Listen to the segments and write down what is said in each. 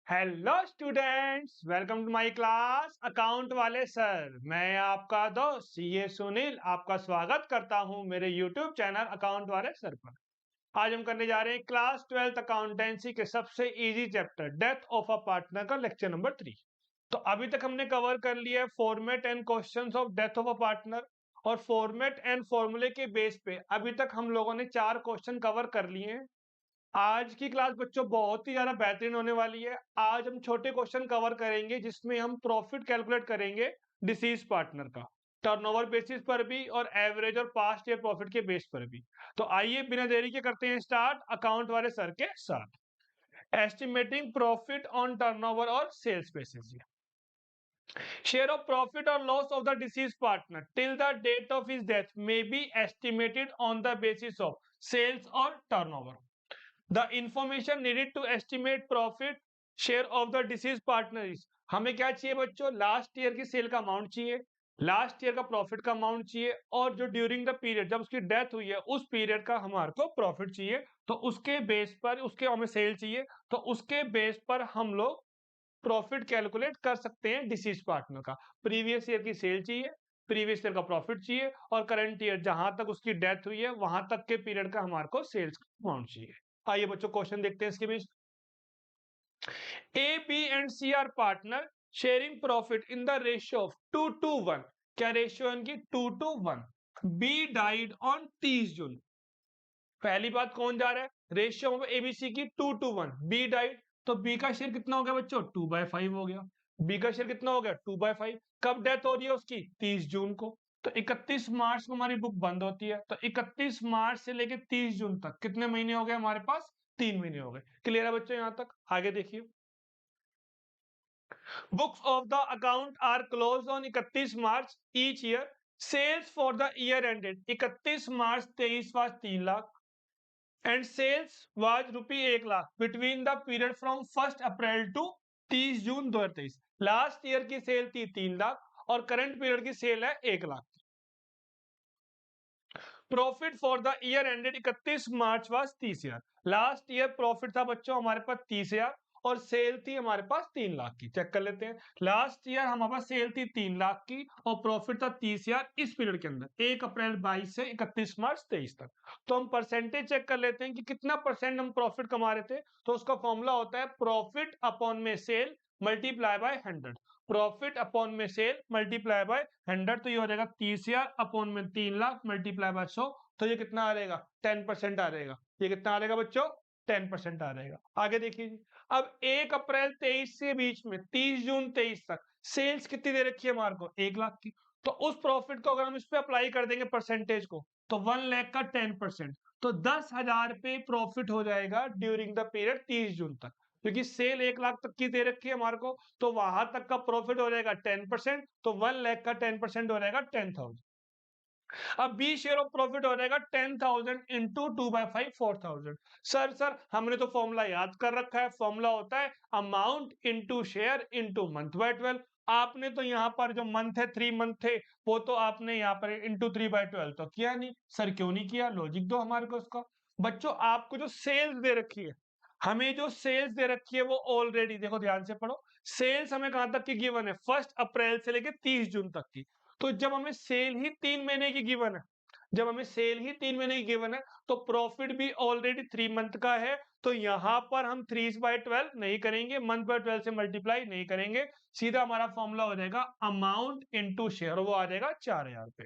Hello students, welcome to my class account वाले sir. मैं आपका दोस्त सीए सुनील आपका स्वागत करता हूं मेरे यूट्यूब चैनल अकाउंट वाले सर पर। आज हम करने जा रहे हैं क्लास 12th अकाउंटेंसी के सबसे easy chapter death of a partner का लेक्चर नंबर 3। तो अभी तक हमने कवर कर लिया है format and questions of death of a partner, और फॉर्मेट एंड फॉर्मूले के बेस पे अभी तक हम लोगों ने 4 क्वेश्चन कवर कर लिए हैं। आज की क्लास बच्चों बहुत ही ज्यादा बेहतरीन होने वाली है। आज हम छोटे क्वेश्चन कवर करेंगे जिसमें हम प्रॉफिट कैलकुलेट करेंगे डिसीज पार्टनर का, टर्नओवर बेसिस पर भी और एवरेज और पास्ट ईयर प्रॉफिट के बेस पर भी। तो आइए बिना देरी के करते हैं स्टार्ट अकाउंट वाले सर के साथ। एस्टिमेटिंग प्रॉफिट ऑन टर्नओवर और sales basis. Share of profit or loss of the deceased partner till the date of his death may be estimated on the basis of sales or turnover. The information needed to estimate profit share of the deceased partner is, हमें क्या चाहिए बच्चों? Last year की cell का amount चाहिए, last year का profit का amount चाहिए, और जो ड्यूरिंग द पीरियड जब उसकी डेथ हुई है उस पीरियड का हमारे को प्रॉफिट चाहिए। तो उसके बेस पर उसके हमें सेल चाहिए, तो उसके बेस पर हम लोग प्रॉफिट कैलकुलेट कर सकते हैं डिसीज पार्टनर का। प्रीवियस ईयर की सेल चाहिए, प्रीवियस ईयर का प्रॉफिट चाहिए, और करंट ईयर जहां तक उसकी डेथ हुई है वहां तक के पीरियड का हमारे को सेल्स अमाउंट चाहिए। आइए बच्चों क्वेश्चन देखते हैं इसके बीच। A B and C are partner sharing profit in the ratio of 2:1। क्या रेशियो है इनकी? 2:1। B died on 30 June. पहली बात, कौन जा रहा है? रेशियो एबीसी की 2:1। बी डाइड, तो बी का शेयर कितना हो गया बच्चों? 2/5 हो गया। बी का शेयर कितना हो गया? 2/5। कब डेथ हो रही है उसकी? 30 जून को। तो 31 मार्च को हमारी बुक बंद होती है, तो 31 मार्च से लेके 30 जून तक कितने महीने हो गए हमारे पास? 3 महीने हो गए। क्लियर है बच्चों यहां तक? आगे देखिए। Books of the account are close on 31 March each year. Sales for the year ended 31 March 23 was 3 lakh, and sales was ₹1 lakh between the period from 1st April to 30 June 2023। Last year की sale थी 3 लाख और current period की cell है 1 lakh. Profit for the year ended 31 March was 30,000। Last year profit था बच्चों हमारे पास 30,000 और cell थी हमारे पास 3 लाख की। चेक कर लेते हैं। लास्ट ईयर हमारे पास सेल थी 3 लाख की और प्रॉफिट था 30,000 इस पीरियड के अंदर 1 अप्रैल 22 से 31 मार्च 23 तक। तो हम परसेंटेज चेक कर लेते हैं कि कितना परसेंट हम प्रॉफिट कमा रहे थे। तो उसका फॉर्मूला होता है प्रॉफिट अपॉन में sale multiply by 100। Profit upon में सेल मल्टीप्लाई बाय 100, तो ये हो जाएगा 30,000 अपॉन में 3 लाख मल्टीप्लाई बाय 100। तो ये कितना आ रहेगा? 10% आ रहेगा। ये कितना आ रहेगा बच्चों? 10% आ रहेगा। आगे देखिए जी। अब 1 अप्रैल 23 से बीच में 30 जून 23 तक सेल्स कितनी दे रखी है हमारे को? 1 लाख की। तो उस प्रॉफिट को अगर हम इस पे अप्लाई कर देंगे परसेंटेज को, तो 1 लाख का 10%, तो 10,000 पे प्रॉफिट हो जाएगा ड्यूरिंग द पीरियड 30 जून तक। क्योंकि सेल 1 लाख तक की दे रखी है हमारे को, तो वहां तक का प्रॉफिट हो जाएगा 10%। तो 1 लाख का 10% हो जाएगा 10,000। अब बी शेयर ऑफ प्रॉफिट हो जाएगा 10,000 इंटू 2/5 4,000। सर हमने तो फॉर्मूला याद कर रखा है। फॉर्मूला होता है amount into share into month by 12। आपने तो यहाँ पर जो मंथ है 3 मंथ थे, वो तो आपने यहाँ पर इंटू 3/12 तो किया नहीं। सर क्यों नहीं किया? लॉजिक दो हमारे को उसका। बच्चों आपको जो सेल्स दे रखी है, हमें जो सेल्स दे रखी है वो ऑलरेडी देखो, ध्यान से पढ़ो। सेल्स हमें कहां तक की गिवन है? 1 अप्रैल से लेके 30 जून तक की। तो जब हमें सेल ही 3 महीने की गिवन है, जब हमें सेल ही 3 महीने की गिवन है, तो प्रॉफिट भी ऑलरेडी 3 मंथ का है। तो यहां पर हम 3/12 नहीं करेंगे, मंथ बाय 12 से मल्टीप्लाई नहीं करेंगे, सीधा हमारा फॉर्मूला हो जाएगा अमाउंट इंटू शेयर, वो आ जाएगा 4,000 पे।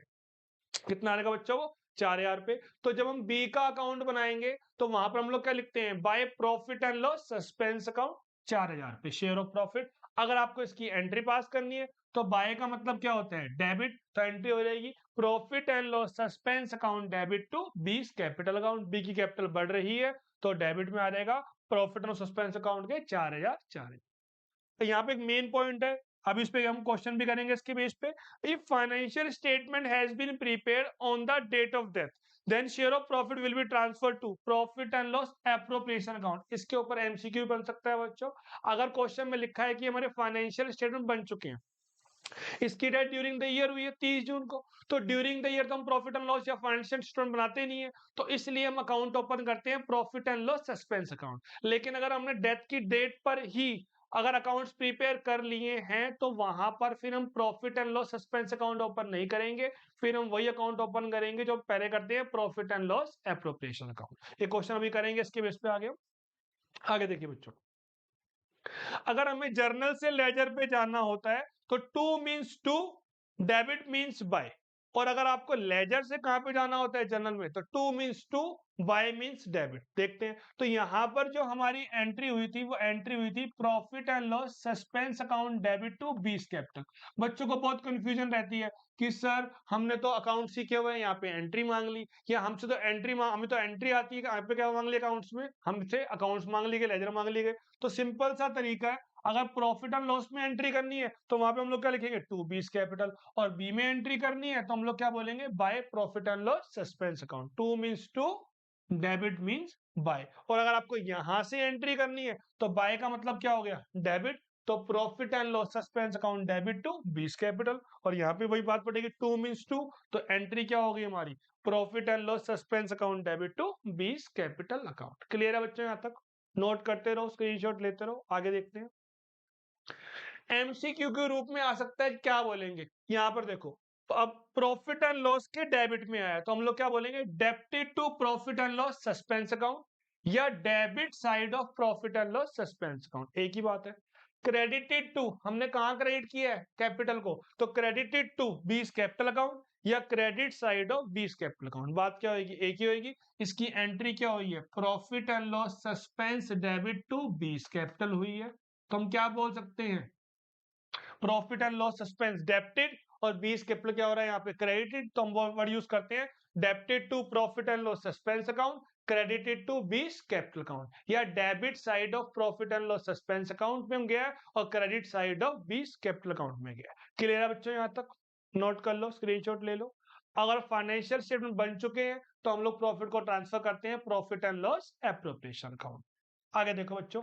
कितना आएगा बच्चों? वो 4,000 पे। तो जब हम बी का अकाउंट बनाएंगे तो वहां पर हम लोग क्या लिखते हैं? Bye profit and loss suspense account 4,000 पे शेयर ऑफ प्रॉफिट। अगर आपको इसकी एंट्री पास करनी है तो बाय का मतलब क्या होता है? डेबिट। तो एंट्री हो जाएगी profit and loss suspense account debit to B capital account. B की कैपिटल बढ़ रही है तो डेबिट में आ जाएगा प्रॉफिट एंड सस्पेंस अकाउंट के 4,000। तो यहाँ पे एक मेन पॉइंट है, अब इस पे हम क्वेश्चन भी करेंगे इसके बेस पे। If financial statement has been prepared on the date of death, then share of profit will be transfer to profit and loss appropriation account. इसके ऊपर एमसीक्यू बन सकता है बच्चों। अगर क्वेश्चन में लिखा है कि हमारे फाइनेंशियल स्टेटमेंट बन चुके हैं, इसकी डेट ड्यूरिंग द ईयर हुई है 30 जून को, तो ड्यूरिंग द ईयर तो हम प्रॉफिट एंड लॉस या फाइनेंशियल स्टेटमेंट बनाते नहीं है, तो इसलिए हम अकाउंट ओपन करते हैं profit and loss suspense account. लेकिन अगर हमने डेथ की डेट पर ही अगर अकाउंट्स प्रिपेयर कर लिए हैं तो वहां पर फिर हम profit and loss suspense account open नहीं करेंगे, फिर हम वही अकाउंट ओपन करेंगे जो पहले करते हैं, profit and loss appropriation account. ये क्वेश्चन अभी करेंगे, इसके बेस पे आगे आगे देखिए बच्चों, अगर हमें जर्नल से लेजर पे जाना होता है तो to means to, debit means by. और अगर आपको लेजर से कहां पे जाना होता है जर्नल में, तो to means to, by means debit. देखते हैं, तो यहां पर जो हमारी एंट्री हुई थी वो एंट्री हुई थी profit and loss suspense account debit to B's capital. बच्चों को बहुत कंफ्यूजन रहती है कि सर हमने तो अकाउंट सीखे हुए हैं, यहाँ पे एंट्री मांग ली, या हमसे तो एंट्री हमें तो एंट्री आती है, यहाँ पे क्या मांग लिया अकाउंट्स में, हमसे अकाउंट्स मांग लिए गए, लेजर मांग लिए गए। तो सिंपल सा तरीका है, अगर प्रॉफिट एंड लॉस में एंट्री करनी है तो वहां पे हम लोग क्या लिखेंगे, टू बीस कैपिटल, और बी में एंट्री करनी है तो हम लोग क्या बोलेंगे, by profit and loss suspense account. To means to, debit means by. और अगर आपको यहां से एंट्री करनी है तो बाय का मतलब क्या हो गया, डेबिट, तो profit and loss suspense account debit to B's capital. और यहाँ पे वही बात पड़ेगी, टू मीन्स टू, तो एंट्री क्या होगी हमारी, profit and loss suspense account debit to B's capital account. Clear है बच्चों, यहाँ तक नोट करते रहो, स्क्रीनशॉट लेते रहो, आगे देखते हैं। एमसीक्यू के रूप में आ सकता है, क्या बोलेंगे यहां पर देखो, अब प्रॉफिट एंड लॉस के डेबिट में आया तो हम लोग क्या बोलेंगे, debited to profit and loss suspense account, या debit side of profit and loss suspense account, एक ही बात है। क्रेडिटेड टू, हमने कहां क्रेडिट किया है, कैपिटल को, तो credited to B's capital account, या credit side of B's capital account, बात क्या होगी, एक ही होगी। इसकी एंट्री क्या हुई है, profit and loss suspense debit to B's capital हुई है। तो हम क्या बोल सकते हैं, profit and loss suspense debited, और बीस कैपिटल क्या हो रहा है यहाँ पे, क्रेडिटेड, तो हम वो वर्ड यूज करते हैं, debited to profit and loss suspense account, credited to B's capital account, या debit side of profit and loss suspense account में हम गया और credit side of B's capital account में गया। क्लियर है बच्चों, यहाँ तक नोट कर लो, स्क्रीनशॉट ले लो। अगर फाइनेंशियल स्टेटमेंट बन चुके हैं तो हम लोग प्रॉफिट को ट्रांसफर करते हैं profit and loss appropriation account. आगे देखो बच्चों,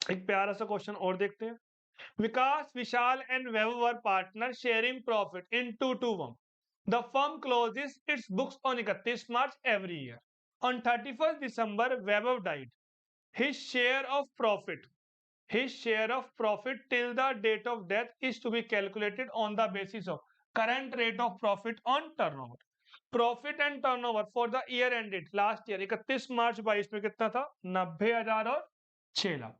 एक प्यारा सा क्वेश्चन और देखते हैं। Vikas, Vishal, and Vaibhav were partners sharing profit in 2-1. The firm closes its books on 31st March every year. On 31st December, Vaibhav died. His share of profit, his share of profit till the date of death is to be calculated on the basis of current rate of profit on turnover. Profit and turnover for the year ended last year 31 मार्च 22 में कितना था, 90,000 और 6 lakh.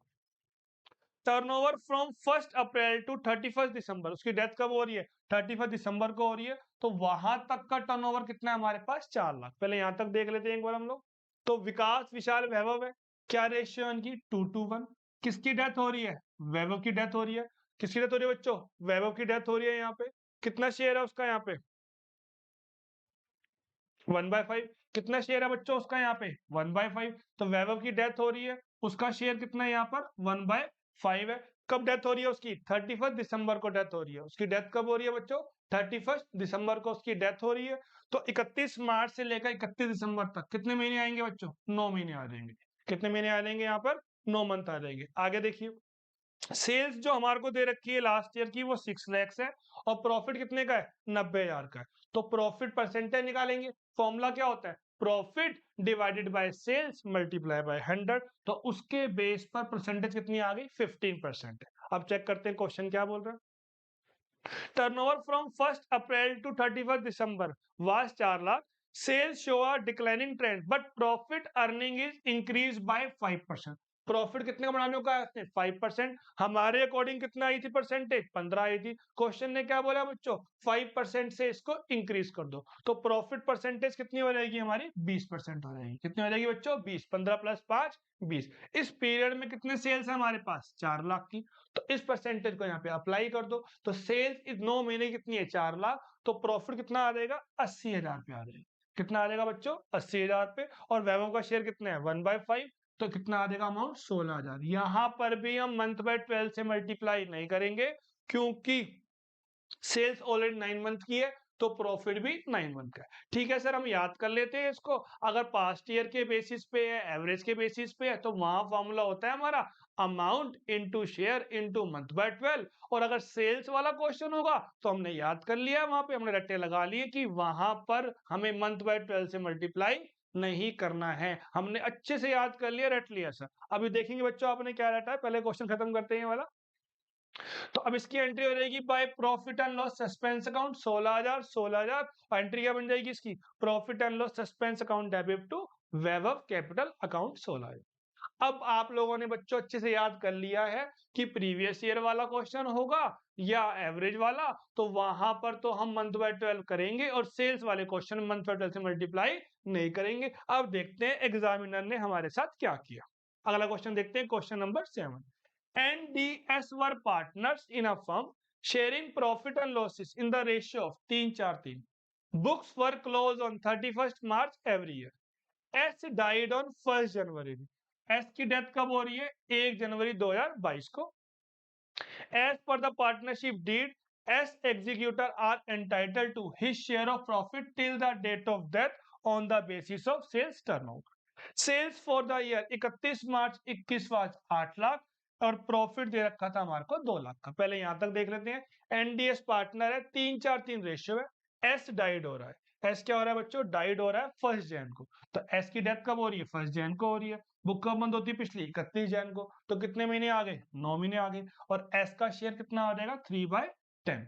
Turnover from 1 April to 31 December, उसकी death कब हो रही है, 31 दिसंबर को हो रही है, तो वहां तक का टर्नओवर कितना है हमारे पास, 4 लाख। पहले यहां तक देख लेते हैं एक बार हम लोग। तो विकास, विशाल, वैभव है, क्या रेशियो है इनकी, 2-1। किसकी डेथ हो रही है, वैभव की डेथ हो रही है। किसकी डेथ हो रही है बच्चों, वैभव की डेथ हो रही है। यहाँ पे कितना शेयर है उसका, यहाँ पे 1/5। कितना शेयर है बच्चों उसका, यहाँ पे 1/5। तो वैभव की डेथ हो रही है, उसका शेयर कितना है यहाँ पर, 1/5 है। कब डेथ हो रही है उसकी, 31 दिसंबर को डेथ हो रही है। उसकी डेथ कब हो रही है बच्चों, 31 दिसंबर को उसकी डेथ हो रही है। तो 31 मार्च से लेकर 31 दिसंबर तक कितने महीने आएंगे बच्चों, 9 महीने आ जाएंगे। कितने महीने आ जाएंगे यहाँ पर, 9 मंथ आ जाएंगे। आगे देखिए, सेल्स जो हमारे को दे रखी है लास्ट ईयर की वो 6 लैक्स है, और प्रॉफिट कितने का है, 90,000 का है। तो प्रॉफिट परसेंटेज निकालेंगे, फॉर्मूला क्या होता है, profit divided by sales multiply by 100, तो उसके बेस पर परसेंटेज कितनी आ गई, 15% है। अब चेक करते हैं क्वेश्चन क्या बोल रहा है। Turnover from 1 April to 31 December was 4 lakh, sales show a declining trend but profit earning is increase by 5%। प्रॉफिट कितने का बढ़ाने का है, 5%। हमारे अकॉर्डिंग कितना आई थी परसेंटेज, 15 आई थी। क्वेश्चन ने क्या बोला बच्चों, 5% से इसको इंक्रीज कर दो, तो प्रॉफिट परसेंटेज कितनी हो जाएगी हमारी, 20% हो जाएगी। कितनी हो जाएगी बच्चों, 20, 15 + 5 20। इस पीरियड में कितने सेल्स है हमारे पास, 4 लाख की, तो इस परसेंटेज को यहाँ पे अप्लाई कर दो। तो सेल्स इस 9 महीने कितनी है, 4 लाख, तो प्रॉफिट कितना आ जाएगा, 80,000 पे आ जाएगा। कितना आ जाएगा बच्चों, 80,000 पे। और वैभव का शेयर कितना है, 1/5, तो कितना आ जाएगा अमाउंट, 16,000। यहां पर भी हम मंथ बाय 12 से मल्टीप्लाई नहीं करेंगे, क्योंकि सेल्स ऑलरेडी 9 मंथ की है, तो प्रॉफिट भी 9 मंथ का है। ठीक है सर, हम याद कर लेते हैं इसको। अगर पास्ट ईयर के बेसिस पे है, एवरेज के बेसिस पे है, तो वहां फॉर्मूला होता है हमारा amount into share into month by 12। और अगर सेल्स वाला क्वेश्चन होगा तो हमने याद कर लिया, वहां पे हमने रट्टे लगा लिए कि वहां पर हमें मंथ बाय 12 से मल्टीप्लाई नहीं करना है। हमने अच्छे से याद कर लिया, रट लिया सर। अभी देखेंगे बच्चों आपने क्या रटा है, पहले क्वेश्चन खत्म करते हैं ये वाला। तो अब इसकी एंट्री हो जाएगी by profit and loss suspense account 16,000 entry क्या बन जाएगी इसकी, profit and loss suspense account debit to Vaibhav capital account 16,000। अब आप लोगों ने बच्चों अच्छे से याद कर लिया है कि प्रीवियस ईयर वाला क्वेश्चन होगा या एवरेज वाला, तो वहां पर तो हम मंथ बाय 12 करेंगे और सेल्स वाले क्वेश्चन मंथ बाय 12 से मल्टीप्लाई नहीं करेंगे। अब देखते हैं एग्जामिनर ने हमारे साथ क्या किया। अगला क्वेश्चन देखते हैं, question number 7। NDS were partners in a firm sharing profit and losses in the ratio of 3-4-3. Books were closed on 31st March every year. S died on 1st January. S की death कब हो रही है, 1 जनवरी 2022 को। As per the partnership deed, S executor are entitled to his share of profit till the date of death on the basis of sales turnover. Sales for the year 31 March 21 was 8 lakh और profit दे रखा था हमारे को 2 लाख का। पहले यहां तक देख लेते हैं। एनडीएस पार्टनर है, 3-4-3 रेशियो है। एस डाइड हो रहा है। एस क्या हो रहा है बच्चों, डाइड हो रहा है 1 जैन को। तो एस की डेथ कब हो रही है, 1 जैन को हो रही है। बुक कब बंद होती है पिछली, 31 जैन को। तो कितने महीने आ गए, 9 महीने आ गए। और एस का शेयर कितना आ जाएगा, 3/10।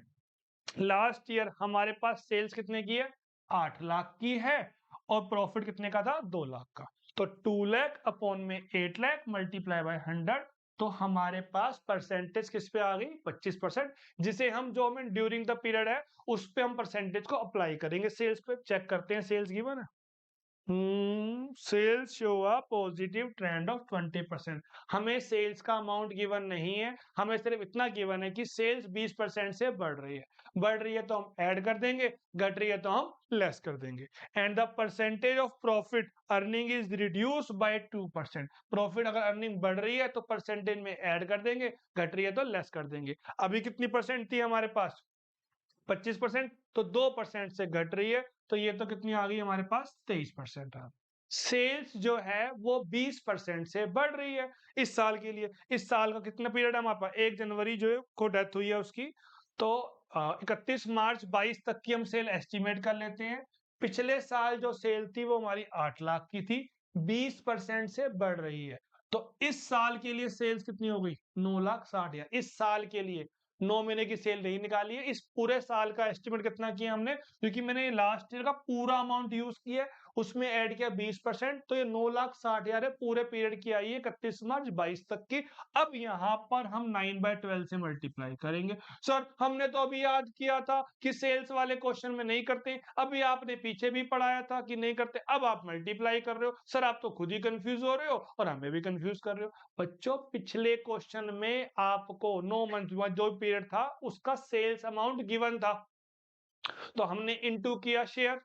लास्ट ईयर हमारे पास सेल्स कितने की है, 8 लाख की है और प्रॉफिट कितने का था, 2 लाख का। तो 2 लाख अपॉन में 8 लाख मल्टीप्लाई बाय 100, तो हमारे पास परसेंटेज किस पे आ गई, 25%, जिसे हम जो हमें ड्यूरिंग द पीरियड है उस पे हम परसेंटेज को अप्लाई करेंगे सेल्स पे। चेक करते हैं सेल्स गिवन है। Sales show a positive trend of 20%। हमें सेल्स का अमाउंट गिवन नहीं है, हमें सिर्फ इतना गिवन है कि सेल्स 20% से बढ़ रही है। बढ़ रही है तो हम ऐड कर देंगे, घट रही है तो हम लेस कर देंगे। And the percentage of profit earning is reduce by 2%। Profit अगर अर्निंग बढ़ रही है तो परसेंटेज में ऐड कर देंगे, घट रही है तो लेस कर देंगे। अभी कितनी परसेंट थी हमारे पास, 25%, तो 2% से घट रही है, तो ये तो कितनी आ गई हमारे पास, 23% आ। सेल्स जो है वो 20% से बढ़ रही है इस साल के लिए। इस साल का कितना पीरियड है हमारे पास, 1 जनवरी जो है को डेथ हुई है उसकी, तो 31 मार्च 22 तक की हम सेल एस्टिमेट कर लेते हैं। पिछले साल जो सेल थी वो हमारी 8 लाख की थी, 20% से बढ़ रही है। तो इस साल के लिए सेल्स कितनी हो गई, 9,60,000। इस साल के लिए 9 महीने की सेल नहीं निकाली है, इस पूरे साल का एस्टिमेट कितना किया हमने, क्योंकि मैंने लास्ट ईयर का पूरा अमाउंट यूज किया, उसमें ऐड किया 20%, तो ये 9,60,000 है, पूरे पीरियड की आई है 31 मार्च 22 तक की। अब यहाँ पर हम 9/12 से मल्टीप्लाई करेंगे। सर हमने तो अभी याद किया था कि सेल्स वाले क्वेश्चन में नहीं करते, अभी आपने पीछे भी पढ़ाया था कि नहीं करते, अब आप मल्टीप्लाई कर रहे हो। सर आप तो खुद ही कंफ्यूज हो रहे हो और हमें भी कंफ्यूज कर रहे हो। बच्चों पिछले क्वेश्चन में आपको 9 मंथ जो पीरियड था उसका सेल्स अमाउंट गिवन था, तो हमने इनटू किया शेयर,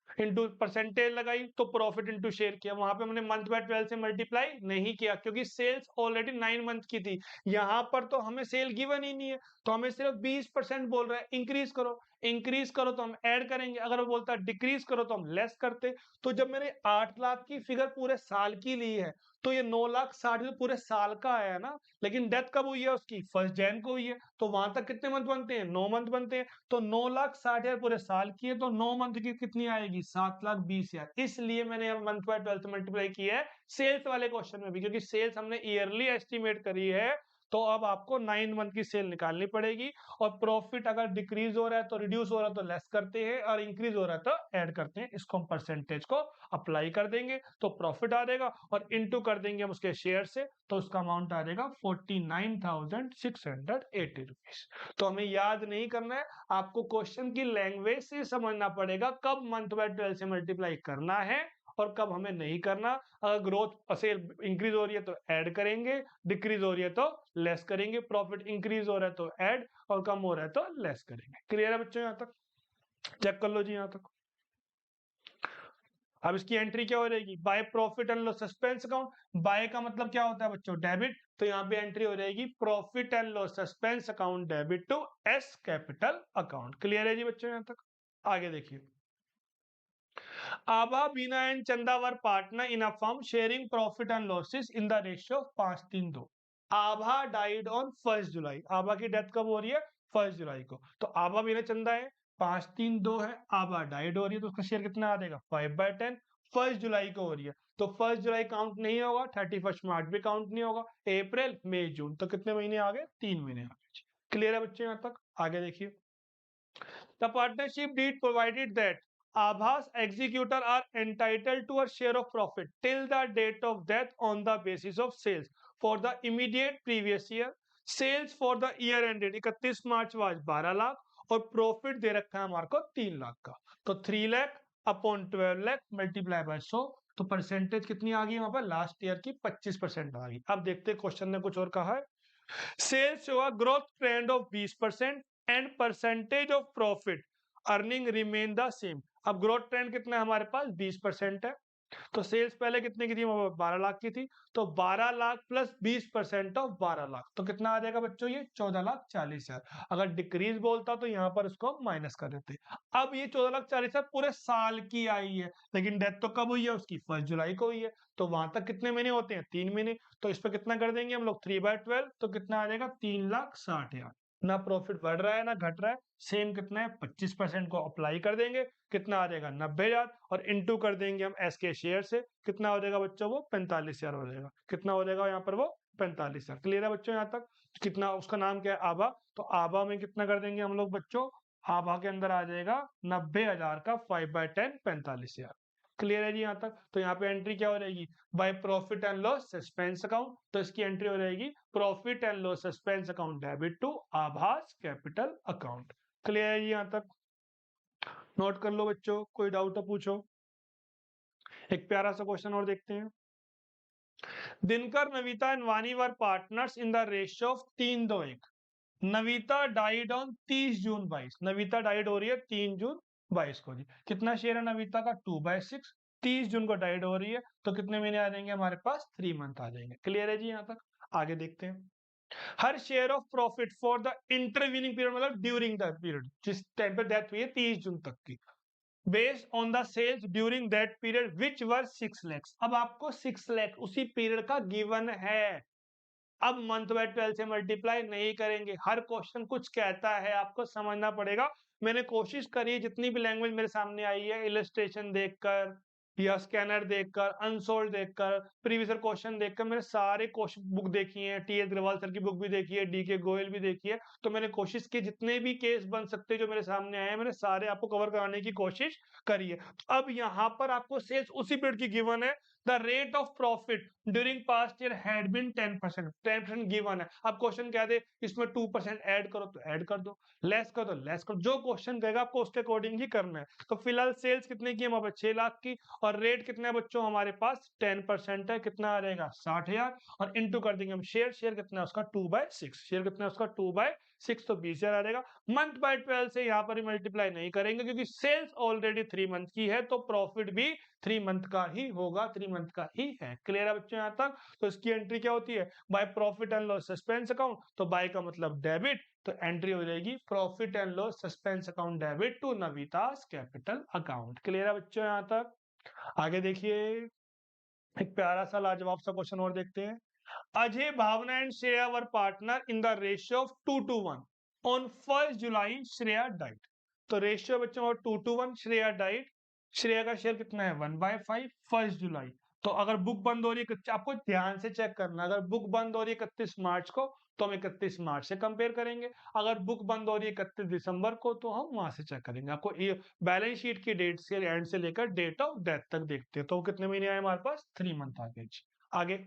इंटू परसेंटेज लगाई, तो प्रॉफिट इंटू शेयर किया। वहां पे हमने मंथ बाय 12 से मल्टीप्लाई नहीं किया क्योंकि सेल्स ऑलरेडी 9 मंथ की थी। यहां पर तो हमें सेल गिवन ही नहीं है, तो हमें सिर्फ 20% बोल रहा है इंक्रीज करो। इंक्रीज करो तो हम ऐड करेंगे, अगर वो बोलता है डिक्रीज करो तो हम लेस करते। तो जब मैंने 8 लाख की फिगर पूरे साल की ली है, तो ये 9,60,000 तो पूरे साल का आया ना, लेकिन डेथ कब हुई है उसकी, 1 जैन को हुई है। तो वहां तक कितने मंथ बनते हैं, 9 मंथ बनते हैं। तो 9,60,000 पूरे साल की है, तो 9 मंथ की कितनी आएगी, 7,20,000। इसलिए मैंने मंथ बाय 12 से मल्टीप्लाई किया है सेल्स वाले क्वेश्चन में भी, क्योंकि सेल्स हमने ईयरली एस्टिमेट करी है। तो अब आपको 9 मंथ की सेल निकालनी पड़ेगी, और प्रॉफिट अगर डिक्रीज हो रहा है तो रिड्यूस हो रहा है तो लेस करते हैं, और इंक्रीज हो रहा है तो ऐड करते हैं। इसको हम परसेंटेज को अप्लाई कर देंगे तो प्रॉफिट आ जाएगा, और इंटू कर देंगे हम उसके शेयर से, तो उसका अमाउंट आ जाएगा 49,680 रुपीज। तो हमें याद नहीं करना है, आपको क्वेश्चन की लैंग्वेज से समझना पड़ेगा कब मंथ बाय 12 से मल्टीप्लाई करना है और कब हमें नहीं करना। अगर ग्रोथ सेल इंक्रीज हो रही है तो ऐड करेंगे, डिक्रीज हो रही है तो लेस करेंगे, प्रॉफिट इंक्रीज हो रहा है तो ऐड और कम हो रहा है तो लेस करेंगे। क्लियर है बच्चों, यहां तक चेक कर लो जी यहां तक। अब इसकी एंट्री क्या हो जाएगी, by profit and loss suspense account. By का मतलब क्या होता है बच्चों, डेबिट, तो यहाँ पे एंट्री हो जाएगी profit and loss suspense account debit to S capital account. Clear है जी बच्चों यहां तक। आगे देखिए, आभा, Beena and Chanda were partner in a firm sharing profit and losses in the ratio 5-3-2। Abha died on 1 July. Abha की डेथ कब हो रही है, 1 जुलाई को। तो आभा बीना चंदा है, 5-3-2 है, आभा डाइड हो रही है, तो उसका शेयर कितना आ जाएगा, 5/10। 1 जुलाई को हो रही है, तो 1 जुलाई काउंट नहीं होगा, 31 मार्च भी काउंट नहीं होगा, अप्रैल मई जून, तो कितने महीने आ गए? 3 महीने आ गए। क्लियर है बच्चों यहाँ तक? आगे देखिए, the partnership deed provided that Aabhas executor are entitled to a share of profit till the date of death on the basis of sales for the immediate previous year. Sales for the year ended 31 March was 12 lakh और profit दे रखा है हमारे को 3 लाख का, तो 3 lakh upon 12 lakh multiply by 100, तो percentage कितनी आ गई वहां पर? लास्ट ईयर की 25% आ गई। अब देखते हैं क्वेश्चन ने कुछ और कहा है। Sales show a growth trend of 20% and percentage of profit earning remain the same. अब ग्रोथ ट्रेंड कितना है हमारे पास? 20% है, तो सेल्स पहले कितने की थी? 12 लाख की थी, तो 12 लाख प्लस 20% ऑफ 12 लाख, तो कितना आ जाएगा बच्चों? ये 14,40,000। अगर डिक्रीज बोलता तो यहाँ पर उसको माइनस कर देते। अब ये 14,40,000 पूरे साल की आई है, लेकिन डेथ तो कब हुई है उसकी? 1 जुलाई को हुई है, तो वहां तक कितने महीने होते हैं? 3 महीने, तो इस पर कितना कर देंगे हम लोग? 3/12, तो कितना आ जाएगा? 3,60,000। ना प्रॉफिट बढ़ रहा है ना घट रहा है, सेम कितना है? 25% को अप्लाई कर देंगे, कितना आ जाएगा? 90,000, और इनटू कर देंगे हम एस के शेयर से, कितना हो जाएगा बच्चों? वो 45,000 हो जाएगा। कितना हो जाएगा यहाँ पर? वो 45,000। क्लियर है बच्चों यहाँ तक? कितना, उसका नाम क्या है? आभा, तो आभा में कितना कर देंगे हम लोग बच्चों? आभा के अंदर आ जाएगा 90,000 का 5/10 45,000। क्लियर है जी यहाँ तक? तो यहाँ पे एंट्री क्या हो जाएगी? By profit and loss suspense account, तो इसकी एंट्री हो जाएगी profit and loss suspense account debit to Abhas capital account. Clear है जी यहाँ तक? नोट कर लो बच्चों, कोई डाउट हो पूछो। एक प्यारा सा क्वेश्चन और देखते हैं। दिनकर, नविता एंड वानी वर partners in the ratio of 3-2-1। Navita died on 30 June 22। Navita died हो रही है 3 जून 22 को जी। कितना शेयर है नविता का? 2/6। 30 जून को डाइड हो रही है, तो कितने महीने आ जाएंगे हमारे पास? 3 मंथ आ जाएंगे। क्लियर है जी यहाँ तक? आगे देखते हैं। Her share of profit for the intervening period, मतलब ड्यूरिंग द पीरियड, जिस टाइम पे डेथ हुई है 30 जून तक की, based on the sales during that period which were 6 lakh. अब आपको 6 लाख उसी पीरियड का गिवन है। अब मंथ बाय 12 से मल्टीप्लाई नहीं करेंगे, हर क्वेश्चन कुछ कहता है, आपको समझना पड़ेगा। मैंने कोशिश करी, जितनी भी लैंग्वेज मेरे सामने आई है, इलस्ट्रेशन देखकर या स्कैनर देखकर, अनसोल्ड देखकर, प्रीवियस क्वेश्चन देखकर, मैंने सारे क्वेश्चन बुक देखी है, टी एस अग्रवाल सर की बुक भी देखी है, डी के गोयल भी देखी है, तो मैंने कोशिश की जितने भी केस बन सकते जो मेरे सामने आए हैं, मैंने सारे आपको कवर कराने की कोशिश करी है। अब यहाँ पर आपको सेल्स उसी पीरियड की गिवन है। The rate of profit during past year had been 10%। 10% given है। अब क्वेश्चन कह दे इसमें 2% ऐड करो, तो ऐड कर दो, लेस कर दो, लेस करो, जो क्वेश्चन कहेगा आपको उसके अकॉर्डिंग ही करना है। तो फिलहाल सेल्स कितने की है हमारे पास? 6 लाख की, और रेट कितना है बच्चों हमारे पास? 10% है, कितना आ जाएगा? 60,000, और इंटू कर देंगे हम शेयर। शेयर कितना है उसका? 2/6। शेयर कितना है उसका? 2/6, तो 20,000 आ जाएगा। मंथ बाय 12 से यहाँ पर मल्टीप्लाई नहीं करेंगे, क्योंकि सेल्स ऑलरेडी 3 मंथ की है, तो प्रॉफिट भी 3 मंथ का ही होगा, 3 मंथ का ही है। क्लियर है बच्चों यहाँ तक? तो इसकी एंट्री क्या होती है? By profit and loss suspense account, तो बाय का मतलब डेबिट, तो एंट्री हो जाएगी profit and loss suspense account debit to Navita's capital account. Clear है बच्चों यहाँ तक? आगे देखिए, एक प्यारा सा लाजवाब सा क्वेश्चन और देखते हैं। Ajay, Bhavna and Shreya were partner in the ratio of 2:1 on 1 July Shreya died. तो रेशियो बच्चों और 2:1, श्रेया डाइट, श्रेया का शेयर कितना है? 1/5, 1 जुलाई। तो अगर बुक बंद हो रही है, आपको ध्यान से चेक करना, अगर बुक बंद हो रही है 31 मार्च को, तो हम 31 मार्च से कंपेयर करेंगे। अगर बुक बंद हो रही है 31 दिसंबर को, तो हम वहां से चेक करेंगे। आपको ये बैलेंस शीट की डेट से एंड से लेकर डेट ऑफ डेथ तक देखते हैं, तो कितने महीने आए हमारे पास? 3 मंथ आ गए। आगे,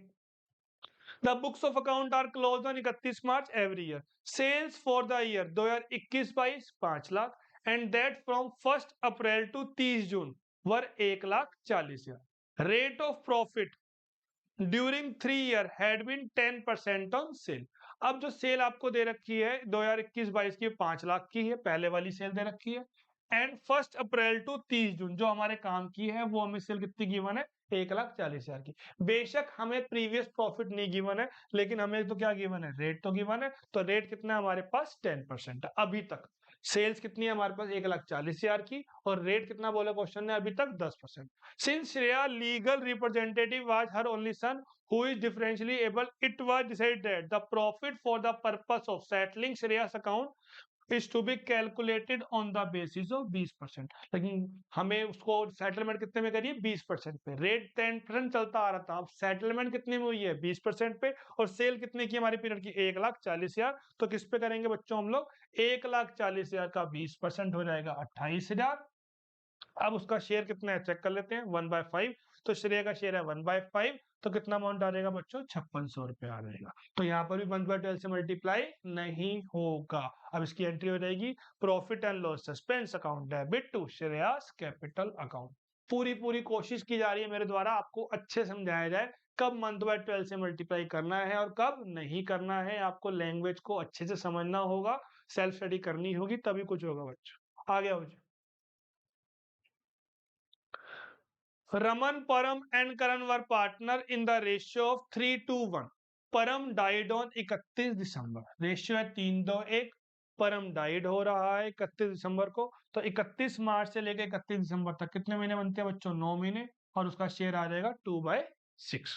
The books of account are closed on 31 March every year. Sales for the year 2021-22 5 lakh, and that from 1st April to 30 June were 1,40,000. Rate of profit during 3 year had been 10% on sale. अब जो cell आपको दे रखी है 2021-22 की 5 लाख की है, पहले वाली सेल दे रखी है, एंड 1 अप्रैल टू 30 जून जो हमारे काम की है, वो हमें सेल कितनी गिवन है? 1,40,000 की। बेशक हमें प्रीवियस प्रॉफिट नहीं गिवन है, लेकिन हमें तो क्या गिवन है? रेट तो गिवन है। तो रेट कितना है हमारे पास? 10% है अभी तक। सेल्स कितनी है हमारे पास? 1,40,000 की, और रेट कितना बोला क्वेश्चन ने अभी तक? 10%। Since Shreya legal representative was her only son who is differentially able, it was decided that the profit for the purpose of settling Shreya's account is to be calculated on the basis of 20%। लेकिन हमें उसको settlement कितने में करिए 20% पे। Rate 10% चलता आ रहा था, अब सेटलमेंट कितने में हुई है 20% पे, और सेल कितने की हमारी पीरियड की 1,40,000। तो किस पे करेंगे बच्चों हम लोग, 1,40,000 का 20% हो जाएगा 28,000। अब उसका शेयर कितना है चेक कर लेते हैं, 1/5। तो श्रेय का शेयर है 1/5, तो कितना अमाउंट आ जाएगा बच्चों, 5600 रुपये आ जाएगा। तो यहाँ पर भी 1/12 से मल्टीप्लाई नहीं होगा। अब इसकी एंट्री हो जाएगी profit and loss suspense account debit to Shreyas capital account. पूरी कोशिश की जा रही है मेरे द्वारा आपको अच्छे समझाया जाए कब 1/12 से मल्टीप्लाई करना है और कब नहीं करना है। आपको लैंग्वेज को अच्छे से समझना होगा, सेल्फ स्टडी करनी होगी, तभी कुछ होगा बच्चों। आगे आओ। Raman, Param and Karan were partner in the ratio of 3:1. परम डाइड ऑन 31 दिसंबर, रेशियो है 3:1। परम डाइड हो रहा है 31 दिसंबर को, तो 31 मार्च से लेकर 31 दिसंबर तक कितने महीने बनते हैं बच्चों, 9 महीने, और उसका शेयर आ जाएगा 2/6।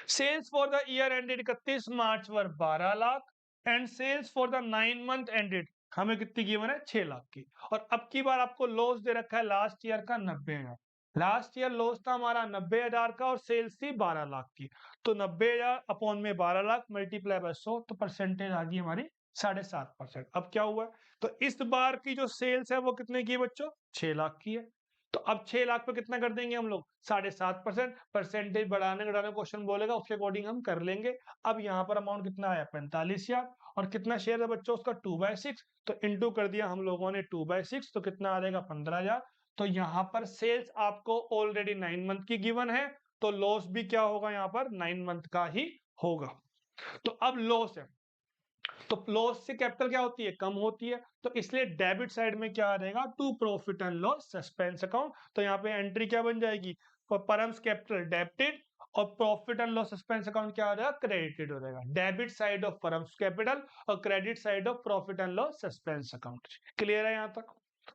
Sales for the year ended 31 March were 12 lakh and sales for the 9 month ended हमें कितनी गिवन है 6 लाख की। और अब की बार आपको लॉस दे रखा है लास्ट ईयर का 90,000। लास्ट ईयर लॉस था हमारा 90,000 का और सेल्स थी 12 लाख की। तो 90,000 अपॉन में 12 लाख मल्टीप्लाई बाय 100, तो परसेंटेज आ गई हमारी 7.5%। अब क्या हुआ, तो इस बार की जो सेल्स है वो कितने की है बच्चों, 6 लाख की है। तो अब 6 लाख पे कितना कर देंगे हम लोग, 7.5%। परसेंटेज बढ़ाने घटाने क्वेश्चन बोलेगा उसके अकॉर्डिंग हम कर लेंगे। अब यहाँ पर अमाउंट कितना आया 45,000, और कितना शेयर है बच्चों उसका 2/6, तो इंटू कर दिया हम लोगों ने 2/6, तो कितना आ जाएगा 15,000। तो यहाँ पर सेल्स आपको ऑलरेडी 9 मंथ की गिवन है, तो लॉस भी क्या होगा यहाँ पर 9 मंथ का ही होगा। तो अब लॉस है, तो लॉस से कैपिटल क्या होती है, कम होती है, तो इसलिए डेबिट साइड में क्या आ जाएगा, to profit and loss suspense account. तो यहाँ पे एंट्री क्या बन जाएगी, परम्स कैपिटल डेबिटेड, और profit and loss suspense account क्या हो जाएगा, क्रेडिटेड हो जाएगा। Debit side of Param's capital और credit side of profit and loss suspense account. Clear है यहाँ तक,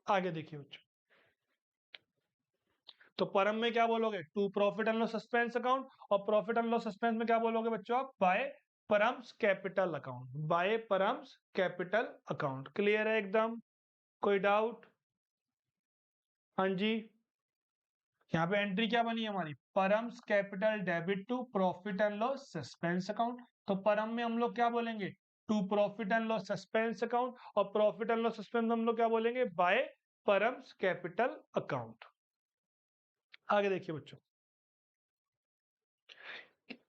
आगे देखिए बच्चों। तो परम में क्या बोलोगे, to profit and loss suspense account, और प्रॉफिट एंड लॉस सस्पेंस में क्या बोलोगे बच्चों आप, by Param's capital account, by Param's capital account. Clear है एकदम, कोई डाउट, हाँ जी। यहाँ पे एंट्री क्या बनी हमारी, Param's capital debit to profit and loss suspense account. तो परम में हम लोग क्या बोलेंगे, to profit and loss suspense account, और प्रॉफिट एंड लॉस सस्पेंस में हम लोग क्या बोलेंगे, बाय परम्स कैपिटल अकाउंट। आगे देखिए बच्चों,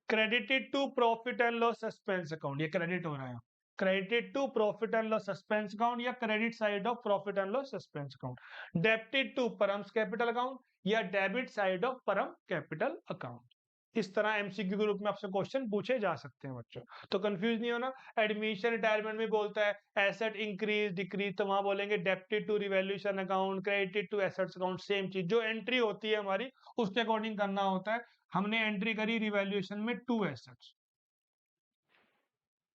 credited to profit and loss suspense account, ये क्रेडिट हो रहा है, credited to profit and loss suspense account या credit side of profit and loss suspense account. Debited to Param's capital account या debit side of Param capital account. इस तरह MCQ के रूप में आपसे क्वेश्चन पूछे जा सकते हैं बच्चों, तो कंफ्यूज नहीं होना। एडमिशन रिटायरमेंट में बोलता है एसेट इंक्रीज डिक्रीज, तो वहां बोलेंगे debited to revaluation account, credited to assets account, same चीज, जो एंट्री होती है हमारी उसके अकॉर्डिंग करना होता है। हमने एंट्री करी रिवैल्यूएशन में 2 एसेट्स,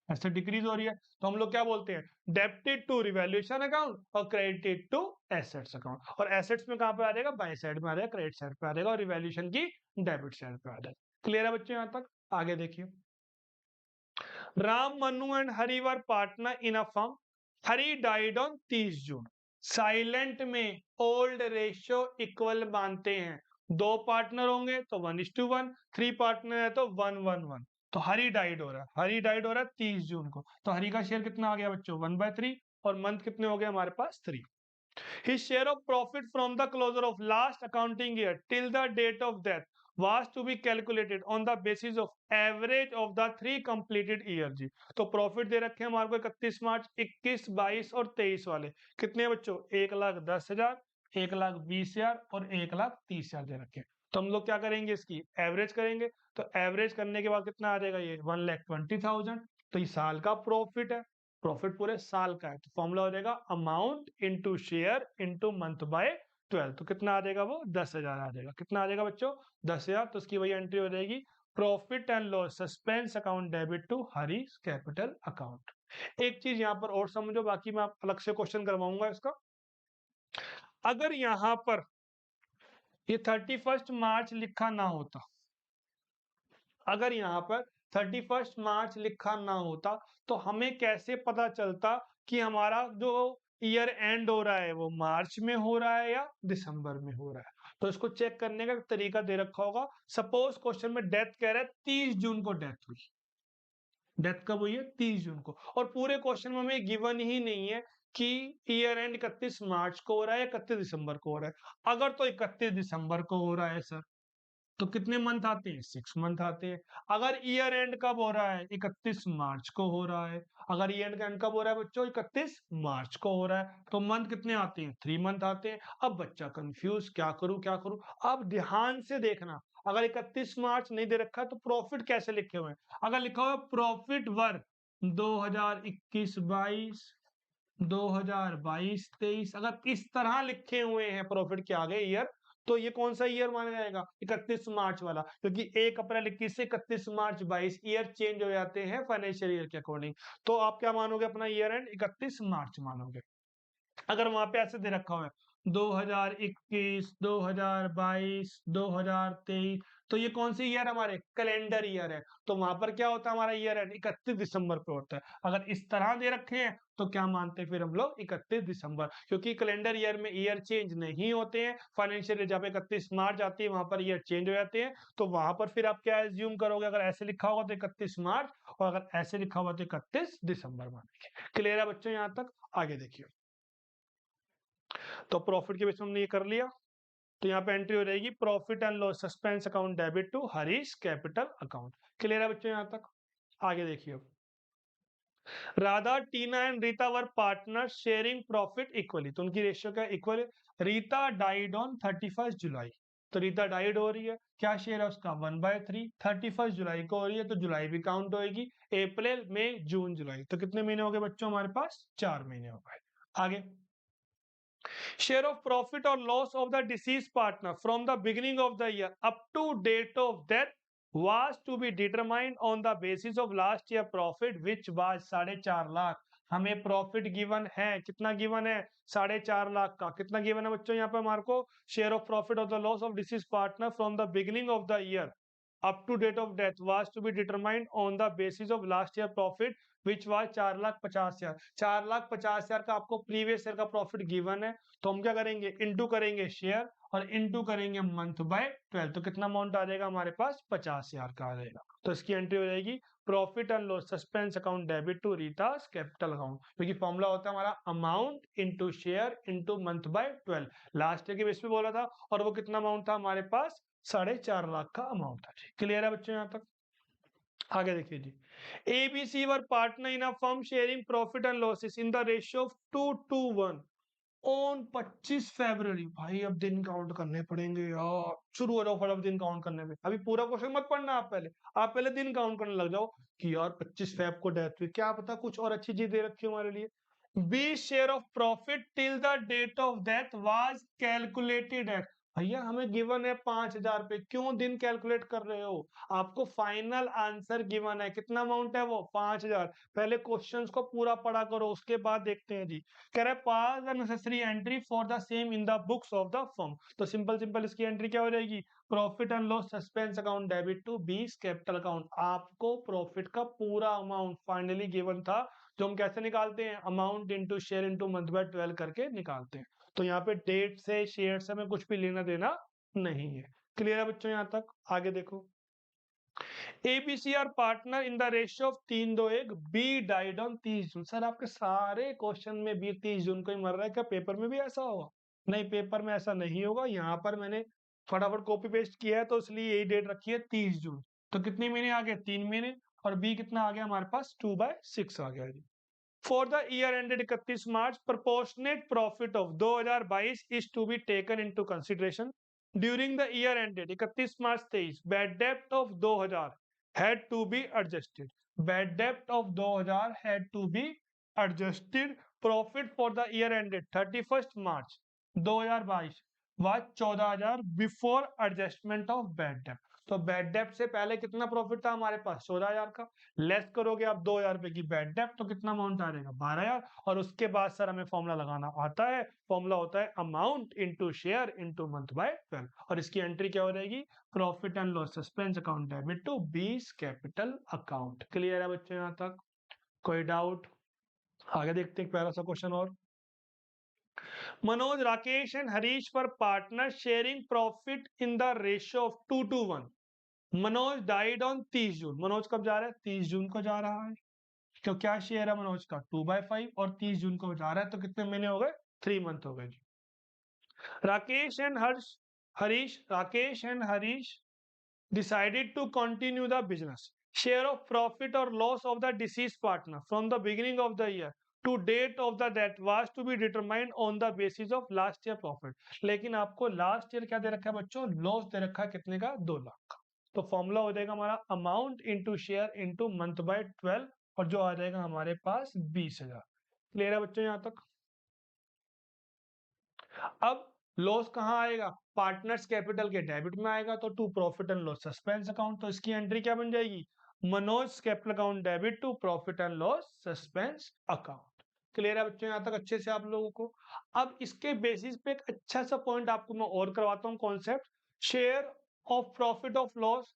एसेट डिक्रीज हो रही है, तो हम लोग क्या बोलते हैं, डेबिटेड टू रिवैल्यूएशन अकाउंट और क्रेडिटेड टू एसेट्स अकाउंट। और एसेट्स में कहां पे आ जाएगा, बाय साइड में आ जाएगा, क्रेडिट साइड पे आ जाएगा, और रिवैल्यूएशन की डेबिट साइड पे आ जाएगा। क्लियर है बच्चों यहां तक, आगे देखिए। Ram, Manu and Hari were partner in a firm, Hari died on 30 June. Silent में ओल्ड रेशियो इक्वल मानते हैं, 2 पार्टनर होंगे तो 1:1, 3 पार्टनर है तो 1:1:1। तो हरि डाइड हो रहा है, हरि डाइड हो रहा है 30 जून को, तो हरि का शेयर कितना आ गया बच्चों 1/3, और मंथ कितने हो गए हमारे पास 3। His share of profit from the closure of last accounting year till the date of death was to be calculated on the basis of average of the 3 completed year जी। तो profit दे रखे हैं हमारे को 31 March, 21, 22 और 23 वाले, कितने बच्चों 1,10,000, 1,20,000 और 1,30,000 दे रखे हैं। तो हम लोग क्या करेंगे, इसकी एवरेज करेंगे, तो एवरेज करने के बाद कितना आ जाएगा, ये 1,20,000। तो ये साल का प्रॉफिट है, प्रॉफिट पूरे साल का है, तो फॉर्मूला हो जाएगा amount into share into month by 12, तो कितना आ जाएगा वो 10,000 आ जाएगा। कितना आ जाएगा बच्चों 10,000, तो उसकी वही एंट्री हो जाएगी profit and loss suspense account debit to Harish capital account. एक चीज यहाँ पर और समझो, बाकी मैं अलग से क्वेश्चन करवाऊंगा इसका। अगर यहाँ पर ये 31 मार्च लिखा ना होता, अगर यहाँ पर 31 मार्च लिखा ना होता, तो हमें कैसे पता चलता कि हमारा जो ईयर एंड हो रहा है वो मार्च में हो रहा है या दिसंबर में हो रहा है। तो इसको चेक करने का तरीका दे रखा होगा। सपोज क्वेश्चन में डेथ कह रहा है 30 जून को डेथ हुई, डेथ कब हुई है 30 जून को, और पूरे क्वेश्चन में हमें गिवन ही नहीं है कि ईयर एंड 31 मार्च को हो रहा है या 31 दिसंबर को हो रहा है। अगर तो 31 दिसंबर को हो रहा है सर, तो कितने मंथ आते हैं 6 मंथ आते हैं। अगर ईयर एंड कब हो रहा है 31 मार्च को हो रहा है, अगर ईयर एंड कब हो रहा है बच्चों 31 मार्च को हो रहा है, तो मंथ कितने आते हैं 3 मंथ आते हैं। अब बच्चा कंफ्यूज क्या करूं क्या करूं। अब ध्यान से देखना, अगर 31 मार्च नहीं दे रखा है तो प्रॉफिट कैसे लिखे हुए हैं। अगर लिखा हुआ है प्रॉफिट वर्क 2021-22, 2022-23, अगर इस तरह लिखे हुए हैं प्रॉफिट के आगे ईयर, तो ये कौन सा ईयर माना जाएगा 31 मार्च वाला, क्योंकि 1 अप्रैल 21 से 31 मार्च 22 ईयर चेंज हो जाते हैं फाइनेंशियल ईयर के अकॉर्डिंग। तो आप क्या मानोगे अपना ईयर एंड 31 मार्च मानोगे। अगर वहां पे ऐसे दे रखा हुआ है 2021, 2022, 2023, तो ये कौन सी ईयर हमारे कैलेंडर ईयर है, तो वहां पर क्या होता है हमारा ईयर एंड 31 दिसंबर पे होता है। अगर इस तरह दे रखे हैं तो क्या मानते हैं फिर हम लोग 31 दिसंबर, क्योंकि कैलेंडर ईयर में ईयर चेंज नहीं होते हैं। फाइनेंशियल ईयर जब 31 मार्च आती है वहां पर ईयर चेंज हो जाते हैं, तो वहां पर फिर आप क्या एज्यूम करोगे, अगर ऐसे लिखा होगा तो 31 मार्च, और अगर ऐसे लिखा होगा तो 31 दिसंबर मानेंगे। क्लियर है बच्चों यहाँ तक, आगे देखिए। तो प्रॉफिट के बेस में हमने ये कर लिया, तो यहाँ पे एंट्री हो जाएगी profit and loss suspense account debit to Harish capital account. Clear है बच्चों यहाँ तक, आगे देखिए। Radha, Tina and Rita were partner sharing profit equally, तो उनकी रेशियो क्या इक्वल है। रीता डाइड ऑन 31 जुलाई, तो रीता डाइड हो रही है, क्या शेयर है उसका 1/3, 31 जुलाई को हो रही है तो जुलाई भी काउंट होएगी, अप्रैल मई जून जुलाई, तो कितने महीने हो गए बच्चों हमारे पास 4 महीने हो गए। आगे, share of profit or loss of the deceased partner from the beginning of the year up to date of death was to be determined on the basis of last year profit which was 4.5 lakh. हमें profit given है, कितना given है 4.5 लाख का। कितना given है बच्चों यहाँ पे हमारे को, share of profit of the loss of disease partner from the beginning of the year up to date of death was to be determined on the basis of last year profit which was 4,50,000। 4,50,000 का आपको previous year का profit given है, तो हम क्या करेंगे into करेंगे share और इनटू करेंगे मंथ बाय 12, तो कितना अमाउंट आ जाएगा हमारे पास 50,000 का आ जाएगा। तो इसकी एंट्री हो जाएगी profit and loss suspense account debit to Rita's capital account, क्योंकि फॉर्मूला होता है हमारा amount into share into month by 12, last year के बेस पे बोला था, और वो कितना अमाउंट था हमारे पास 4.5 लाख का अमाउंट था। क्लियर है बच्चों यहाँ तक, आगे देखिए जी। ABC were partner in a firm sharing profit and losses in the ratio of 2:1 on 25 February. भाई अब दिन काउंट करने पड़ेंगे यार, शुरू हो जाओ फटाफट दिन काउंट करने पे। अभी पूरा क्वेश्चन मत पढ़ना, आप पहले दिन काउंट करने लग जाओ कि यार 25 फेब को डेथ हुई, क्या पता कुछ और अच्छी चीज दे रखी हो हमारे लिए। B share of profit till the date of death was calculated at, भैया हमें गिवन है 5,000 पे, क्यों दिन कैलकुलेट कर रहे हो। आपको फाइनल आंसर गिवन है, कितना अमाउंट है वो 5,000। पहले क्वेश्चंस को पूरा पढ़ा करो उसके बाद देखते हैं जी। कह रहा है pass the necessary entry for the same in the books of the firm, तो सिंपल सिंपल इसकी एंट्री क्या हो जाएगी, profit and loss suspense account debit to B's capital account. आपको प्रॉफिट का पूरा अमाउंट फाइनली गिवन था, जो हम कैसे निकालते हैं amount into share into month by 12 करके निकालते हैं। तो यहाँ पे डेट से शेयर से हमें कुछ भी लेना देना नहीं है। क्लियर है बच्चों यहाँ तक, आगे देखो। ABC are partner in the ratio of 3:1, B died on 30 June. Sir आपके सारे क्वेश्चन में बी 30 जून को ही मर रहा है, क्या पेपर में भी ऐसा होगा। नहीं, पेपर में ऐसा नहीं होगा, यहाँ पर मैंने फटाफट कॉपी पेस्ट किया है तो इसलिए यही डेट रखी है 30 जून। तो कितने महीने आ गए 3 महीने, और बी कितना आ गया हमारे पास 2/6 आ गया जी। For the year ended 31 March proportionate profit of 2022 is to be taken into consideration during the year ended 31 March 23। Bad डेप्ट of 2000 had to be adjusted, bad debt of 2000 had to be adjusted, profit for the year ended 31st March 2022 was 14,000 before adjustment of bad debt। तो bad डेप्ट से पहले कितना profit था हमारे पास 14,000 का, less करोगे आप 2,000 रुपए की बैड डेप्ट तो कितना अमाउंट आ जाएगा 12,000, और उसके बाद सर हमें फॉर्मूला लगाना आता है, फॉर्मूला होता है amount into share into month by 12, और इसकी एंट्री क्या हो जाएगी profit and loss suspense account debit to B's capital account. Clear है बच्चों यहाँ तक, कोई डाउट। आगे देखते हैं पहला सा क्वेश्चन और। मनोज, राकेश एंड हरीश पर partner sharing profit in the ratio of 2:1। Manoj died on 30 जून। मनोज कब जा रहा है? 30 जून को जा रहा है। तो क्या शेयर है मनोज का? 2/5 और 30 जून को जा रहा है, तो कितने महीने हो गए? 3 मंथ हो गए जी। Rakesh and Harish decided to continue the business. Share of profit or loss of the deceased partner from the beginning of the year to date of the death was to be determined on the basis of last year profit. लेकिन आपको last year क्या दे रखा है बच्चों? Loss दे रखा है कितने का? 2 लाख का। तो फॉर्मूला हो जाएगा हमारा amount into share into month by 12, और जो आ जाएगा हमारे पास 20,000। क्लियर है बच्चों यहाँ तक? अब लॉस कहाँ आएगा? पार्टनर्स कैपिटल के डेबिट में आएगा, तो to profit and loss suspense account. तो इसकी एंट्री क्या बन जाएगी? Manoj capital account debit to profit and loss suspense account. Clear है बच्चों यहाँ तक अच्छे से आप लोगों को? अब इसके बेसिस पे एक अच्छा सा पॉइंट आपको मैं और करवाता हूँ concept. Share of profit of loss,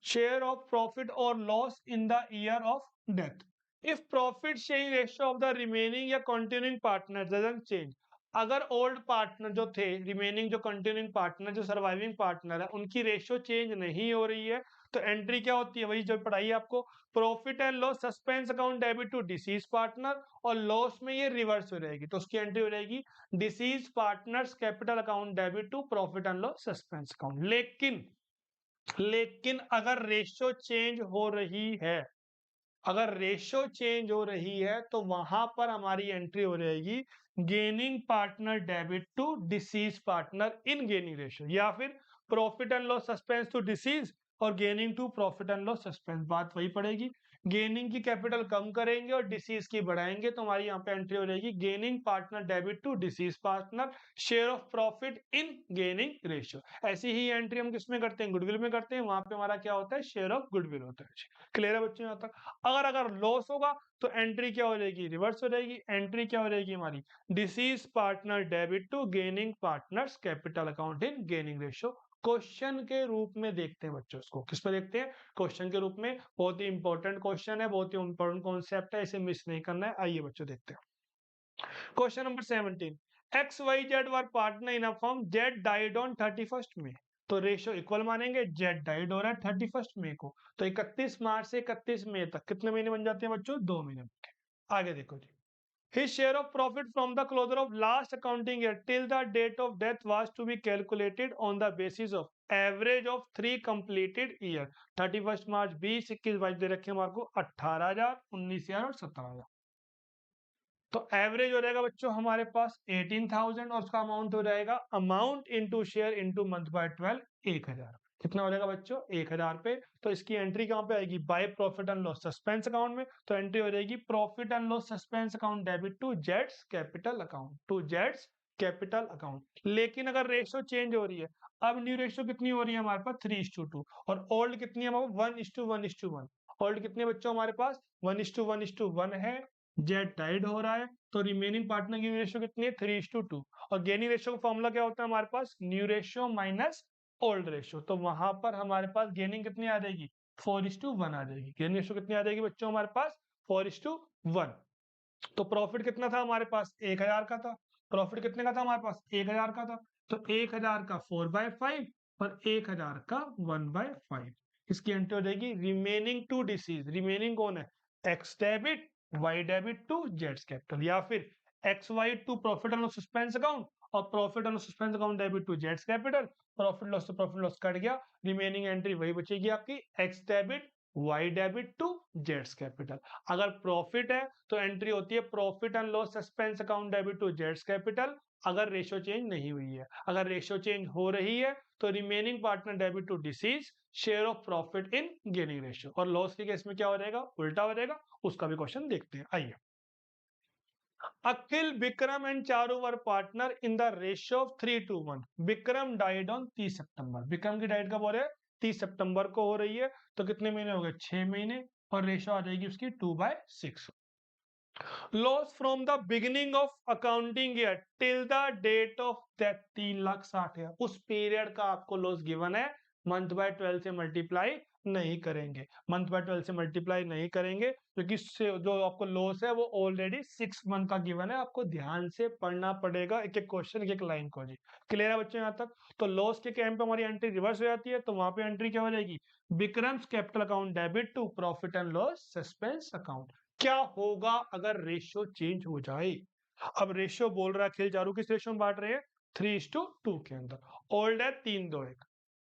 share of profit or loss in the year of death. If profit sharing ratio of the remaining या continuing partner doesn't change, अगर ओल्ड पार्टनर जो थे, रिमेनिंग जो कंटिन्यूइंग पार्टनर, जो surviving partner है, उनकी ratio change नहीं हो रही है, तो एंट्री क्या होती है? वही जो पढ़ाई आपको, profit and loss suspense account debit to deceased partner, और लॉस में ये रिवर्स हो जाएगी, तो उसकी एंट्री हो जाएगी deceased partner's capital account debit to profit and loss suspense account. लेकिन अगर रेशियो चेंज हो रही है, अगर रेशियो चेंज हो रही है, तो वहां पर हमारी एंट्री हो जाएगी gaining partner debit to deceased partner in gaining ratio, या फिर profit and loss suspense to deceased और gaining to profit and loss suspense. बात वही पड़ेगी, गेनिंग की कैपिटल कम करेंगे और डिसीज की बढ़ाएंगे, तो हमारी यहाँ पे एंट्री हो जाएगी gaining partner debit to deceased partner share of profit in gaining ratio. ऐसी ही एंट्री हम किसमें करते हैं? गुडविल में करते हैं। वहां पे हमारा क्या होता है? शेयर ऑफ गुडविल होता है। क्लियर है बच्चों यहाँ तक? अगर लॉस होगा तो एंट्री क्या हो जाएगी? रिवर्स हो जाएगी। एंट्री क्या हो जाएगी हमारी? Deceased partner debit to gaining partner's capital account in gaining ratio. Question के रूप में देखते हैं बच्चों इसको। किस पे देखते हैं? क्वेश्चन के रूप में। बहुत ही इंपॉर्टेंट क्वेश्चन है, बहुत ही इंपॉर्टेंट कॉन्सेप्ट है, इसे मिस नहीं करना है। आइए बच्चों देखते हैं question number 17। XYZ were partner in a firm, Z died on 31 मई। तो रेशियो इक्वल मानेंगे, Z डाइड हो रहा है 31 मई को, तो 31 मार्च से 31 मई तक कितने महीने बन जाते हैं बच्चों? 2 महीने। आगे देखो जी। His share of profit from the closure of last accounting year till the date of death was to be calculated on the basis of average of 3 completed year। 31 मार्च 20, 21, 22 दे रखे हमारे को 18,000, 19,000 और 17,000। तो एवरेज हो जाएगा बच्चों हमारे पास 18,000, और उसका अमाउंट हो जाएगा amount into share into month by 12, 1,000। कितना हो जाएगा बच्चों? 1,000 पे। तो इसकी एंट्री कहाँ पे आएगी? Bye profit and loss suspense account में। तो एंट्री हो जाएगी profit and loss suspense account debit to जेड्स कैपिटल अकाउंट, टू जेड्स कैपिटल अकाउंट। लेकिन अगर रेशियो चेंज हो रही है, अब न्यू रेशियो कितनी हो रही है हमारे पास? 3:2, और ओल्ड कितनी है हमारे पास? 1:1:1। ओल्ड कितने बच्चों हमारे पास? 1:1:1 है। जेड डाइड हो रहा है, तो रिमेनिंग पार्टनर की रेशियो कितनी है? 3:2। और गेनिंग रेशियो का फॉर्मूला क्या होता है हमारे पास? New ratio minus old ratio. तो वहां पर हमारे पास गेनिंग कितनी आ जाएगी? 4:1 आ जाएगी। गेनिंग रेशियो कितनी आ जाएगी बच्चों हमारे पास? 4:1। तो प्रॉफिट कितना था हमारे पास? 1,000 का था। प्रॉफिट कितने का था हमारे पास? 1,000 का था। तो 1,000 का 4/5 और 1,000 का 1/5। इसकी एंट्री हो जाएगी रिमेनिंग टू डिसीज। रिमेनिंग कौन है? X debit, Y debit to जेड्स कैपिटल, या फिर X Y to profit and loss suspense account और profit and loss suspense account debit to जेड्स कैपिटल। प्रॉफिट लॉस तो प्रॉफिट लॉस कट गया, remaining entry वही बचेगी आपकी, X debit, Y debit to जेड्स कैपिटल। अगर प्रॉफिट है तो एंट्री होती है profit and loss suspense account debit to जेड्स कैपिटल, अगर रेशियो चेंज नहीं हुई है। अगर रेशियो चेंज हो रही है तो remaining partner debit to deceased share of profit in gaining ratio. और लॉस के केस में क्या हो जाएगा? उल्टा हो जाएगा। उसका भी क्वेश्चन देखते हैं। आइए। Akhil, Vikram and Charu were partner in the ratio of 3:1। Vikram died on 30 September. Vikram की डाइट कब हो रही है? 30 सितंबर को हो रही है। तो कितने महीने हो गए? 6 महीने, और रेशियो आ जाएगी उसकी 2/6। Loss from the beginning of accounting year till the date of death 3,60,000। उस पीरियड का आपको लॉस गिवन है, मंथ बाय 12 से मल्टीप्लाई नहीं करेंगे, मंथ बाय 12 से मल्टीप्लाई नहीं करेंगे, क्योंकि जो आपको लॉस है वो ऑलरेडी 6 मंथ का गिवन है, आपको ध्यान से पढ़ना पड़ेगा एक एक क्वेश्चन, एक एक लाइन को जी। क्लियर है बच्चों यहाँ तक? तो लॉस के टाइम पे हमारी एंट्री रिवर्स हो जाती है, तो वहां पे एंट्री क्या हो जाएगी, Vikram's capital account debit to profit and loss suspense account. क्या होगा अगर रेशियो चेंज हो जाए? अब रेशियो बोल रहा है अखिल चारू किस रेशियो में बांट रहे हैं, 3:2 के अंदर। ओल्ड है 3:2:1,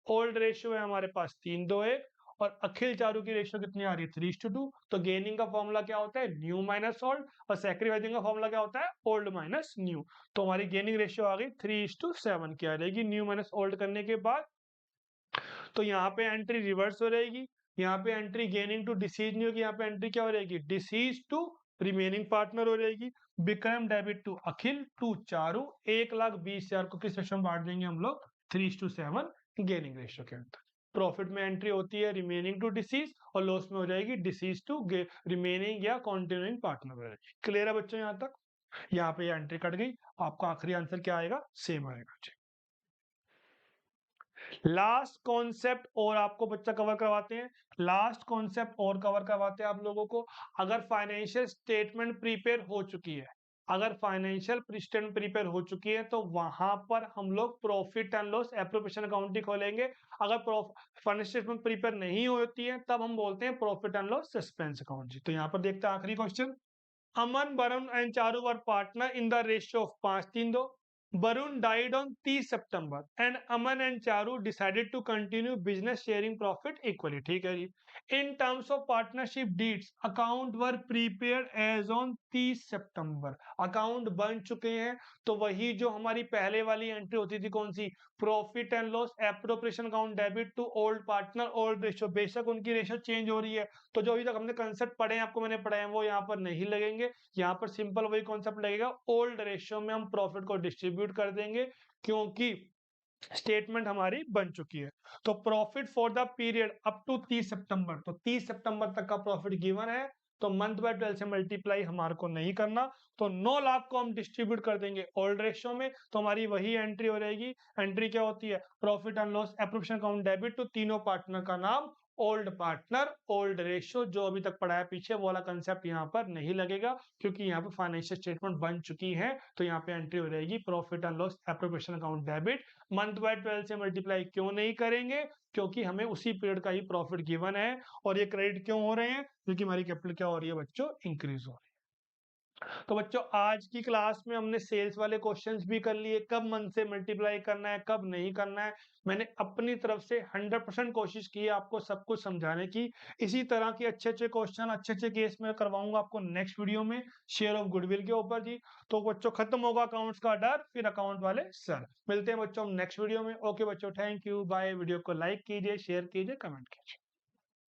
ओल्ड रेशियो है हमारे पास 3:2:1, और अखिल चारू की रेशियो कितनी आ रही है, 3:2। तो गेनिंग का फॉर्मूला क्या होता है, न्यू माइनस ओल्ड, और सैक्रिफाइसिंग का फॉर्मूला क्या होता है, ओल्ड माइनस न्यू। तो हमारी गेनिंग रेशियो आ गई 3:7 की आ जाएगी न्यू माइनस ओल्ड करने के बाद। तो यहाँ पे एंट्री रिवर्स हो रहेगी, यहाँ पे एंट्री गेनिंग टू डिसीज नहीं होगी, यहाँ पे एंट्री क्या हो रहेगी, डिसीज टू रिमेनिंग पार्टनर हो रहेगी। Vikram debit to Akhil to Charu, 1,20,000 को किस रेशियो में बांट देंगे हम लोग, 3:7 गेनिंग रेशियो के अंदर। प्रॉफिट में एंट्री होती है रिमेनिंग टू डिसीज, और लॉस में हो जाएगी डिसीज टू रिमेनिंग या कॉन्टिन्यूइंग पार्टनर हो जाएगी। क्लियर है बच्चों यहाँ तक? यहाँ पे एंट्री कट गई, आपका आखिरी आंसर क्या आएगा, सेम आएगा जी। लास्ट कॉन्सेप्ट और आपको बच्चा कवर करवाते हैं, लास्ट कॉन्सेप्ट और कवर करवाते हैं आप लोगों को। अगर फाइनेंशियल स्टेटमेंट प्रिपेयर हो चुकी है, अगर फाइनेंशियल स्टेटमेंट प्रिपेयर हो चुकी है, तो वहां पर हम लोग profit and loss appropriation account ही खोलेंगे। अगर फाइनेंशियल स्टेटमेंट प्रिपेयर नहीं होती है, तब हम बोलते हैं profit and loss suspense account जी। तो यहाँ पर देखते हैं आखिरी question. Aman, Varun and Charu were partner in the ratio of 5:3. Varun died on 30 September and Aman and Charu decided to continue business sharing profit equally. ठीक है जी। In terms of partnership deeds, account were prepared as on 30 September. Account बन चुके हैं, तो वही जो हमारी पहले वाली एंट्री होती थी कौन सी, profit and loss appropriation account debit to old partner old ratio. बेशक उनकी रेशियो चेंज हो रही है, तो जो अभी तक हमने कंसेप्ट पढ़े हैं, आपको मैंने पढ़ाए हैं, वो यहाँ पर नहीं लगेंगे। यहाँ पर सिंपल वही कॉन्सेप्ट लगेगा, ओल्ड रेशियो में हम प्रॉफिट को डिस्ट्रीब्यूट कर देंगे, क्योंकि स्टेटमेंट हमारी बन चुकी है। तो profit for the period up to 30 September, तो 30 सितंबर तक का प्रॉफिट गिवन है, तो मंथ बाय 12 से मल्टीप्लाई हमारे को नहीं करना, तो 9 लाख को हम डिस्ट्रीब्यूट कर देंगे ओल्ड रेशियो में, तो हमारी वही एंट्री हो रहेगी। एंट्री क्या होती है, profit and loss appropriation account debit to तीनों पार्टनर का नाम ओल्ड पार्टनर ओल्ड रेशियो। जो अभी तक पढ़ाया पीछे वो वाला कंसेप्ट यहाँ पर नहीं लगेगा, क्योंकि यहाँ पे फाइनेंशियल स्टेटमेंट बन चुकी है, तो यहाँ पे एंट्री हो रहेगी profit and loss appropriation account debit. Month by 12 से मल्टीप्लाई क्यों नहीं करेंगे, क्योंकि हमें उसी पीरियड का ही प्रॉफिट गिवन है, और ये क्रेडिट क्यों हो रहे हैं, क्योंकि हमारी कैपिटल क्या हो रही है बच्चों, इंक्रीज हो रही है। तो बच्चों आज की क्लास में हमने सेल्स वाले क्वेश्चंस भी कर लिए, कब मंथ से मल्टीप्लाई करना है, कब नहीं करना है। मैंने अपनी तरफ से 100% कोशिश की है आपको सब कुछ समझाने की। इसी तरह के अच्छे अच्छे क्वेश्चन, अच्छे अच्छे केस में करवाऊंगा आपको नेक्स्ट वीडियो में, शेयर ऑफ गुडविल के ऊपर जी। तो बच्चों खत्म होगा अकाउंट्स का डर, फिर अकाउंट वाले सर। मिलते हैं बच्चों नेक्स्ट वीडियो में। ओके बच्चों, थैंक यू, बाय। वीडियो को लाइक कीजिए, शेयर कीजिए, कमेंट कीजिए।